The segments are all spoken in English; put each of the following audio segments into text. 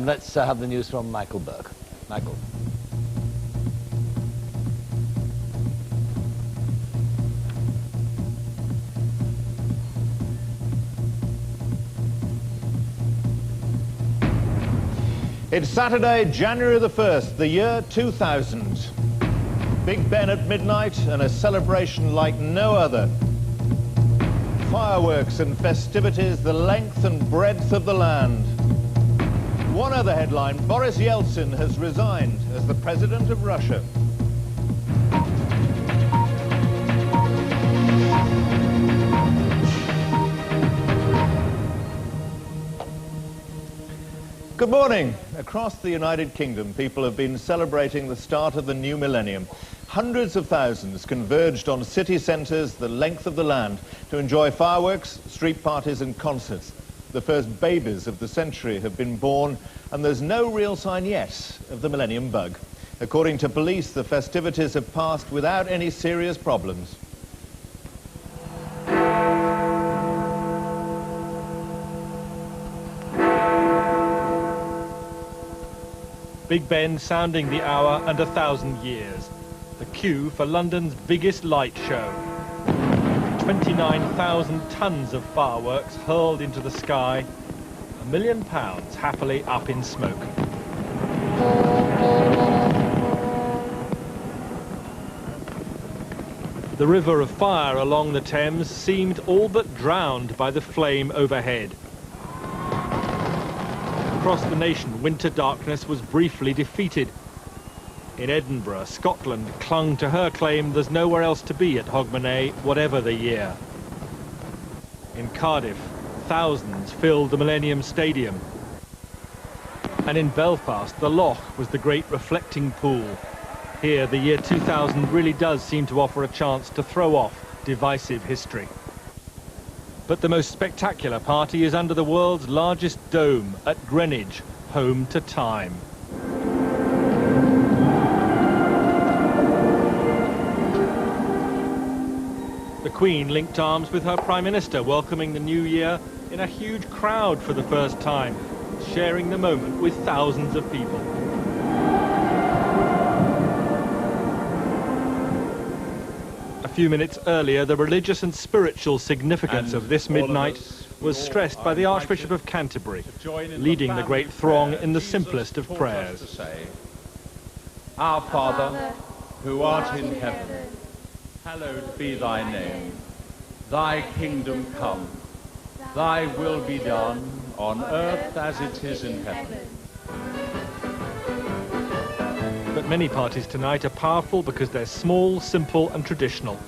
Let's have the news from Michael Buerk. Michael. It's Saturday, January the 1st, the year 2000. Big Ben at midnight and a celebration like no other. Fireworks and festivities the length and breadth of the land. One other headline, Boris Yeltsin has resigned as the president of Russia. Good morning. Across the United Kingdom, people have been celebrating the start of the new millennium. Hundreds of thousands converged on city centres the length of the land to enjoy fireworks, street parties and concerts. The first babies of the century have been born, and there's no real sign yet of the millennium bug. According to police, the festivities have passed without any serious problems. Big Ben sounding the hour and 1,000 years. The queue for London's biggest light show. 29,000 tons of fireworks hurled into the sky. £1 million happily up in smoke. The river of fire along the Thames seemed all but drowned by the flame overhead. Across the nation, winter darkness was briefly defeated. In Edinburgh, Scotland clung to her claim there's nowhere else to be at Hogmanay, whatever the year. In Cardiff, thousands filled the Millennium Stadium. And in Belfast, the Loch was the great reflecting pool. Here, the year 2000 really does seem to offer a chance to throw off divisive history. But the most spectacular party is under the world's largest dome at Greenwich, home to time. The Queen linked arms with her Prime Minister, welcoming the new year in a huge crowd for the first time, sharing the moment with thousands of people. A few minutes earlier, the religious and spiritual significance of this midnight was stressed by the Archbishop of Canterbury, leading the great throng in the simplest of prayers. Our Father, who art in heaven, hallowed be thy name. Thy kingdom come. Thy will be done on earth as it is in heaven. But many parties tonight are powerful because they're small, simple and traditional.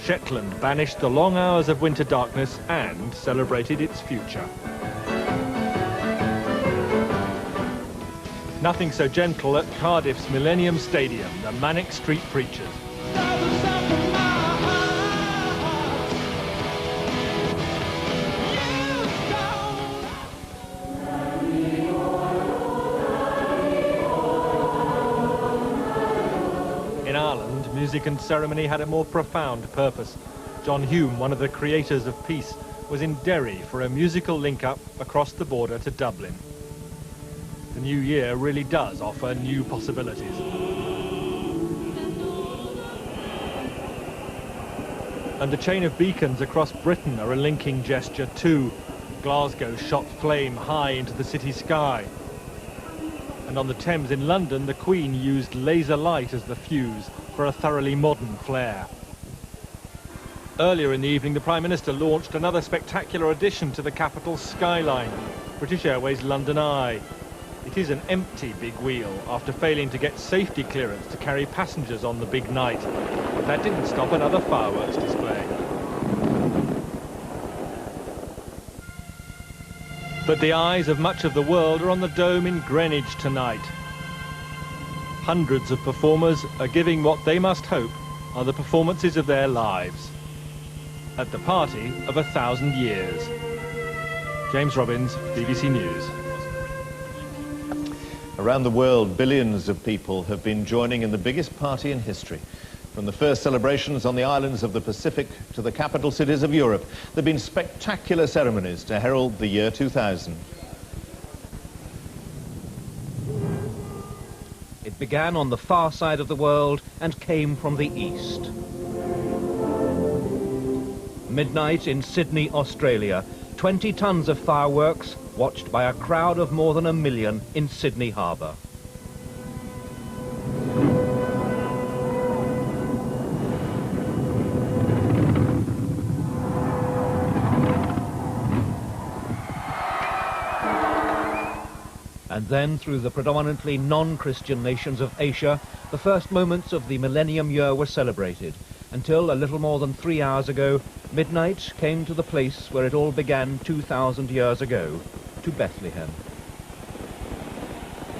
Shetland banished the long hours of winter darkness and celebrated its future. Nothing so gentle at Cardiff's Millennium Stadium, the Manic Street Preachers. In Ireland, music and ceremony had a more profound purpose. John Hume, one of the creators of peace, was in Derry for a musical link-up across the border to Dublin. The new year really does offer new possibilities. And the chain of beacons across Britain are a linking gesture too. Glasgow shot flame high into the city sky. And on the Thames in London, the Queen used laser light as the fuse for a thoroughly modern flair. Earlier in the evening, the Prime Minister launched another spectacular addition to the capital's skyline, British Airways London Eye. It is an empty big wheel after failing to get safety clearance to carry passengers on the big night. But that didn't stop another fireworks display. But the eyes of much of the world are on the dome in Greenwich tonight. Hundreds of performers are giving what they must hope are the performances of their lives at the party of 1,000 years. James Robbins, BBC News. Around the world, billions of people have been joining in the biggest party in history. From the first celebrations on the islands of the Pacific to the capital cities of Europe, there have been spectacular ceremonies to herald the year 2000. It began on the far side of the world and came from the east. Midnight in Sydney, Australia. 20 tons of fireworks watched by a crowd of more than 1 million in Sydney Harbour. And then, through the predominantly non-Christian nations of Asia, the first moments of the Millennium year were celebrated, until a little more than 3 hours ago, midnight came to the place where it all began 2,000 years ago, to Bethlehem.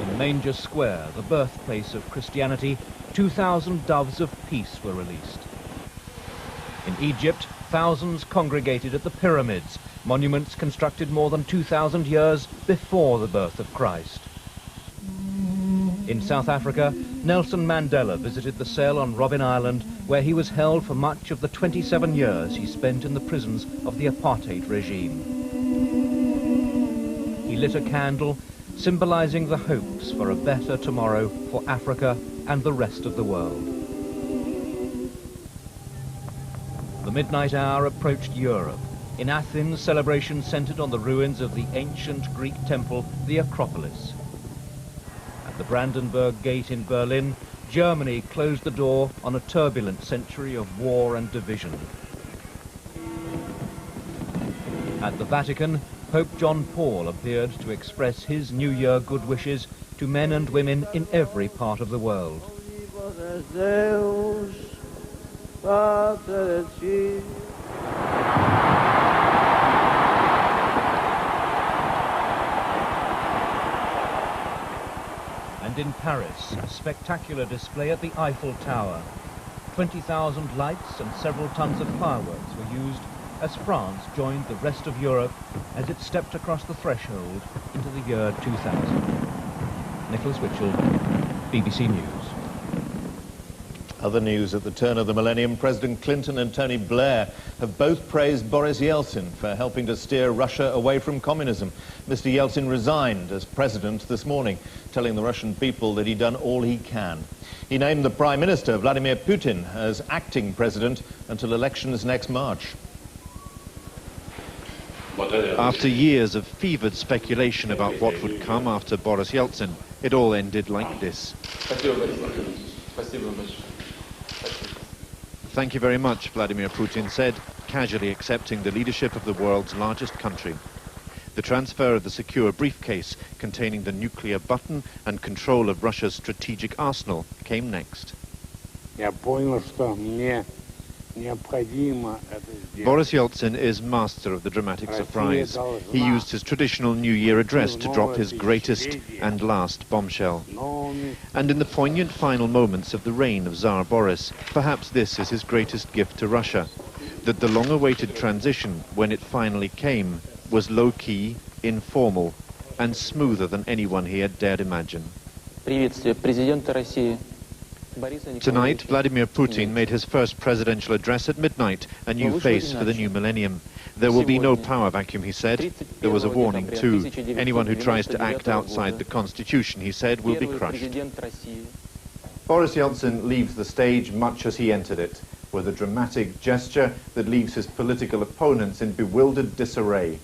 In Manger Square, the birthplace of Christianity, 2,000 doves of peace were released. In Egypt, thousands congregated at the pyramids, monuments constructed more than 2,000 years before the birth of Christ. In South Africa, Nelson Mandela visited the cell on Robben Island, where he was held for much of the 27 years he spent in the prisons of the apartheid regime. He lit a candle, symbolizing the hopes for a better tomorrow for Africa and the rest of the world. The midnight hour approached Europe. In Athens, celebration centered on the ruins of the ancient Greek temple, the Acropolis. At the Brandenburg Gate in Berlin, Germany closed the door on a turbulent century of war and division. At the Vatican, Pope John Paul appeared to express his New Year good wishes to men and women in every part of the world. And in Paris, a spectacular display at the Eiffel Tower. 20,000 lights and several tons of fireworks were used as France joined the rest of Europe as it stepped across the threshold into the year 2000. Nicholas Witchell, BBC News. Other news at the turn of the millennium, President Clinton and Tony Blair have both praised Boris Yeltsin for helping to steer Russia away from communism. Mr. Yeltsin resigned as president this morning, telling the Russian people that he'd done all he can. He named the Prime Minister, Vladimir Putin, as acting president until elections next March. After years of fevered speculation about what would come after Boris Yeltsin, it all ended like this. Thank you very much, Vladimir Putin said, casually accepting the leadership of the world's largest country. The transfer of the secure briefcase containing the nuclear button and control of Russia's strategic arsenal came next. Boris Yeltsin is master of the dramatic surprise. He used his traditional New Year address to drop his greatest and last bombshell. And in the poignant final moments of the reign of Tsar Boris, perhaps this is his greatest gift to Russia, that the long-awaited transition, when it finally came, was low-key, informal, and smoother than anyone he had dared imagine. Tonight, Vladimir Putin made his first presidential address at midnight, a new face for the new millennium. There will be no power vacuum, he said. There was a warning, too. Anyone who tries to act outside the constitution, he said, will be crushed. Boris Yeltsin leaves the stage much as he entered it, with a dramatic gesture that leaves his political opponents in bewildered disarray.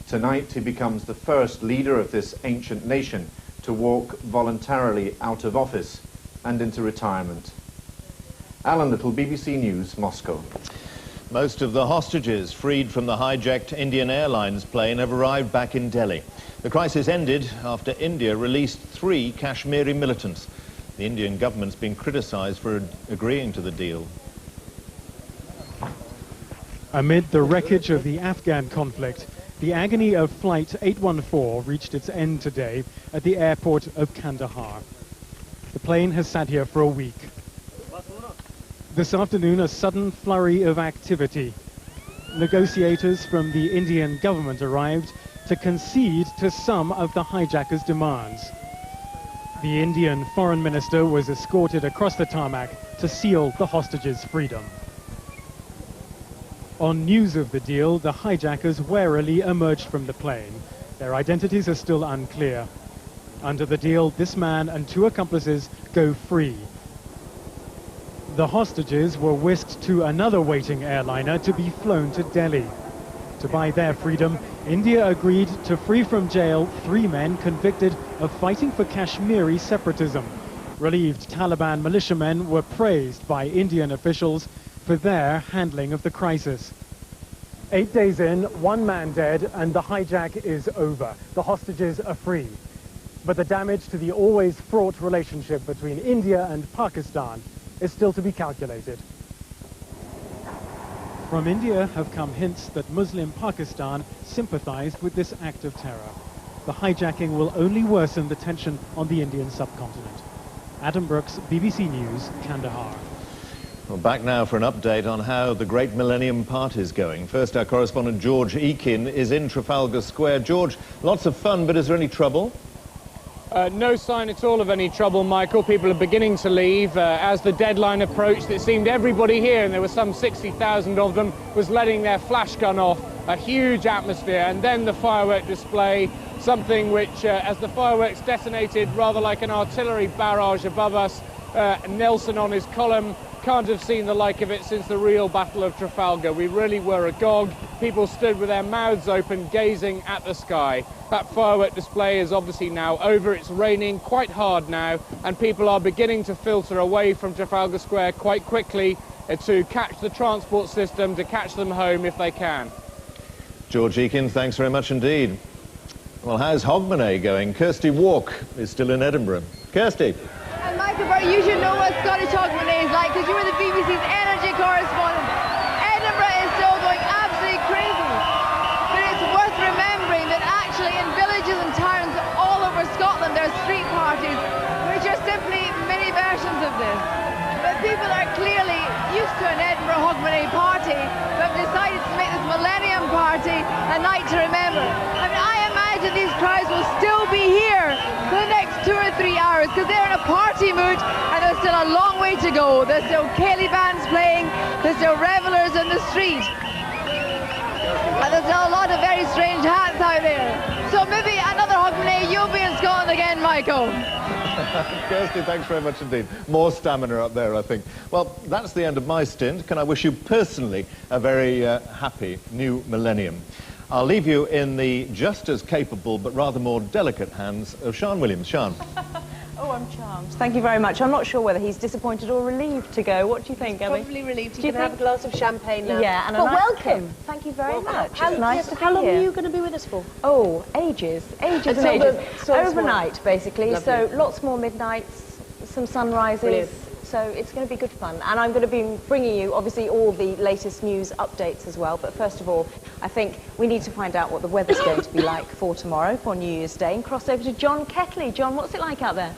Tonight, he becomes the first leader of this ancient nation to walk voluntarily out of office and into retirement. Alan Little, BBC News, Moscow. Most of the hostages freed from the hijacked Indian Airlines plane have arrived back in Delhi. The crisis ended after India released 3 Kashmiri militants. The Indian government's been criticised for agreeing to the deal. Amid the wreckage of the Afghan conflict, the agony of Flight 814 reached its end today at the airport of Kandahar. The plane has sat here for a week. This afternoon, a sudden flurry of activity. Negotiators from the Indian government arrived to concede to some of the hijackers' demands. The Indian foreign minister was escorted across the tarmac to seal the hostages' freedom. On news of the deal, the hijackers warily emerged from the plane. Their identities are still unclear. Under the deal, this man and 2 accomplices go free. The hostages were whisked to another waiting airliner to be flown to Delhi. To buy their freedom, India agreed to free from jail 3 men convicted of fighting for Kashmiri separatism. Relieved Taliban militiamen were praised by Indian officials for their handling of the crisis. 8 days in, 1 man dead, and the hijack is over. The hostages are free. But the damage to the always fraught relationship between India and Pakistan is still to be calculated. From India have come hints that Muslim Pakistan sympathized with this act of terror. The hijacking will only worsen the tension on the Indian subcontinent. Adam Brooks, BBC News, Kandahar. Well, back now for an update on how the Great Millennium Party is going. First, our correspondent George Eakin is in Trafalgar Square. George, lots of fun, but is there any trouble? No sign at all of any trouble, Michael. People are beginning to leave. As the deadline approached, it seemed everybody here, and there were some 60,000 of them, was letting their flash gun off. A huge atmosphere, and then the firework display, something which, as the fireworks detonated rather like an artillery barrage above us, Nelson on his column can't have seen the like of it since the real Battle of Trafalgar. We really were agog. People stood with their mouths open, gazing at the sky. That firework display is obviously now over. It's raining quite hard now, and people are beginning to filter away from Trafalgar Square quite quickly to catch the transport system, to catch them home if they can. George Eakin, thanks very much indeed. Well, how's Hogmanay going? Kirsty Walk is still in Edinburgh. Kirsty. And Michael Buerk, you should know what Scottish Hogmanay is like, because you were the BBC's energy correspondent. Edinburgh is still going absolutely crazy. But it's worth remembering that actually in villages and towns all over Scotland there are street parties, which are simply mini versions of this. But people are clearly used to an Edinburgh Hogmanay party, but have decided to make this Millennium Party a night to remember. I mean, I imagine these crowds will still be here for the next 2 or 3 hours, because they're in a party mood and there's still a long way to go. There's still ceilidh bands playing, there's still revellers in the street, and there's still a lot of very strange hats out there. So maybe another Hogmanay, you'll be in Scotland again, Michael. Kirsty, thanks very much indeed. More stamina up there, I think. Well, that's the end of my stint. Can I wish you personally a very happy new millennium? I'll leave you in the just as capable but rather more delicate hands of Sian Williams. Sian. Oh, I'm charmed. Thank you very much. I'm not sure whether he's disappointed or relieved to go. What do you think, Gabby? Probably relieved. You can have a glass of champagne now. Yeah, and welcome. Thank you very much. How, it's nice to be how long here. are you going to be with us for? Oh, ages and ages. Overnight, basically. Lovely. So lots more midnights, some sunrises. Brilliant. So it's going to be good fun. And I'm going to be bringing you, obviously, all the latest news updates as well. But first of all, I think we need to find out what the weather's going to be like for tomorrow, for New Year's Day, and cross over to John Kettley. John, what's it like out there?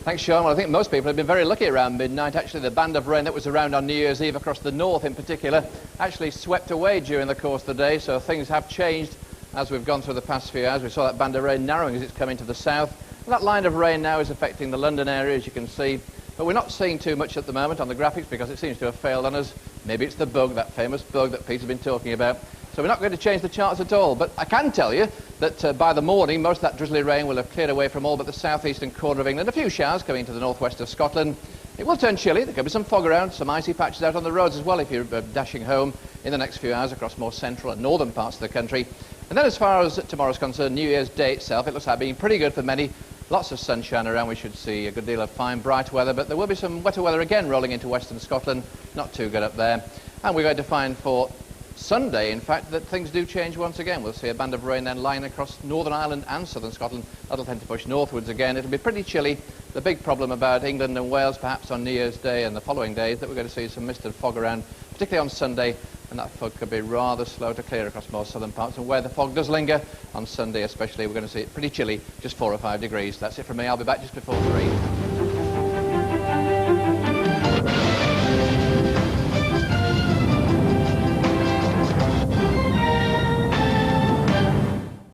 Thanks, Sean. Well, I think most people have been very lucky around midnight. Actually, the band of rain that was around on New Year's Eve across the north in particular actually swept away during the course of the day. So things have changed as we've gone through the past few hours. We saw that band of rain narrowing as it's coming to the south. That line of rain now is affecting the London area, as you can see. But we're not seeing too much at the moment on the graphics because it seems to have failed on us. Maybe it's the bug, that famous bug that Peter's been talking about. So we're not going to change the charts at all. But I can tell you that by the morning, most of that drizzly rain will have cleared away from all but the southeastern corner of England. A few showers coming to the northwest of Scotland. It will turn chilly. There could be some fog around, some icy patches out on the roads as well if you're dashing home in the next few hours across more central and northern parts of the country. And then as far as tomorrow's concerned, New Year's Day itself, it looks like being pretty good for many. Lots of sunshine around. We should see a good deal of fine, bright weather, but there will be some wetter weather again rolling into western Scotland. Not too good up there. And we're going to find for Sunday, in fact, that things do change once again. We'll see a band of rain then lying across Northern Ireland and southern Scotland. That'll tend to push northwards again. It'll be pretty chilly. The big problem about England and Wales, perhaps on New Year's Day and the following days, that we're going to see some mist and fog around, particularly on Sunday. And that fog could be rather slow to clear across more southern parts. And where the fog does linger, on Sunday especially, we're going to see it pretty chilly, just 4 or 5 degrees. That's it from me. I'll be back just before 3.